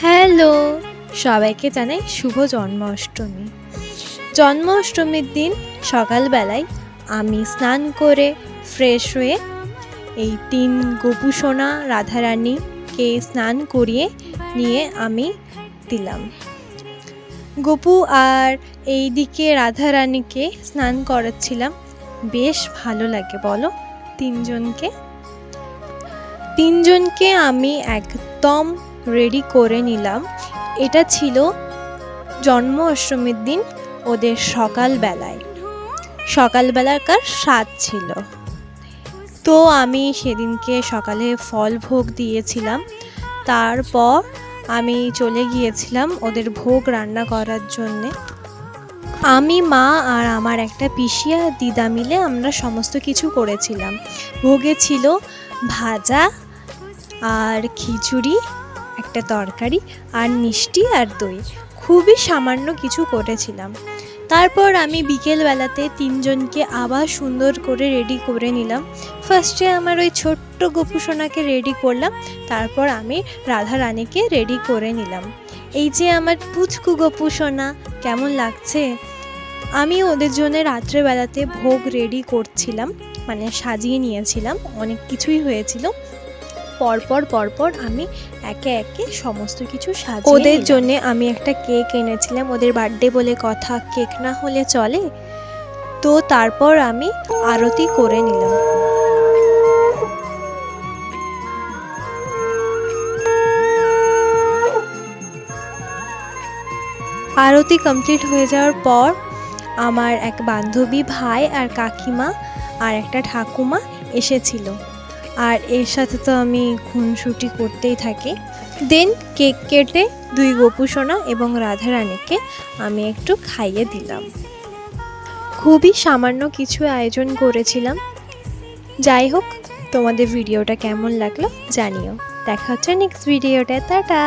Hello, সবাইকে জানাই শুভ জন্মাষ্টমী। জন্মাষ্টমীর দিন সকালবেলায় আমি স্নান করে ফ্রেশ হয়ে এই ৩ গোপু সোনা রাধারানীকে স্নান করিয়ে নিয়ে আমি দিলাম। গোপু আর এইদিকে রাধারানীকে স্নান করাচ্ছিলাম। বেশ ভালো লাগে বলো তিনজনকে আমি একদম রেডি করে নিলাম। এটা ছিল জন্মাষ্টমীর দিন ওদের সকালবেলাকার স্বাদ ছিল। তো আমি সেদিনকে সকালে ফল ভোগ দিয়েছিলাম। তারপর আমি চলে গিয়েছিলাম ওদের ভোগ রান্না করার জন্যে। আমি, মা আর আমার একটা পিসি আর দিদা মিলে আমরা সমস্ত কিছু করেছিলাম। ভোগে ছিল ভাজা আর খিচুড়ি, একটা তরকারি আর মিষ্টি আর দই। খুবই সামান্য কিছু করেছিলাম। তারপর আমি বিকেলবেলাতে তিনজনকে আবার সুন্দর করে রেডি করে নিলাম। ফার্স্টে আমার ওই ছোট্ট গোপু সোনাকে রেডি করলাম, তারপর আমি রাধা রানীকে রেডি করে নিলাম। এই যে আমার পুচকু গোপু সোনা, কেমন লাগছে? আমি ওদের জন্য রাত্রেবেলাতে ভোগ রেডি করছিলাম, মানে সাজিয়ে নিয়েছিলাম। অনেক কিছুই হয়েছিল। পরপর আমি একে একে সমস্ত কিছু সাজিয়ে ওদের জন্য আমি একটা কেক এনেছিলাম। ওদের বার্থডে বলে কথা, কেক না হলে চলে? তো তারপর আমি আরতি করে নিলাম। আরতি কমপ্লিট হয়ে যাওয়ার পর আমার এক বান্ধবী, ভাই আর কাকিমা আর একটা ঠাকুমা এসেছিল। আর এর সাথে তো আমি খুনসুটি করতেই থাকি। দেন কেক কেটে 2 গোপু সোনা এবং রাধারানীকে আমি একটু খাইয়ে দিলাম। খুবই সামান্য কিছু আয়োজন করেছিলাম। যাই হোক, তোমাদের ভিডিওটা কেমন লাগলো জানিও। দেখা হচ্ছে নেক্সট ভিডিওটা। টাটা।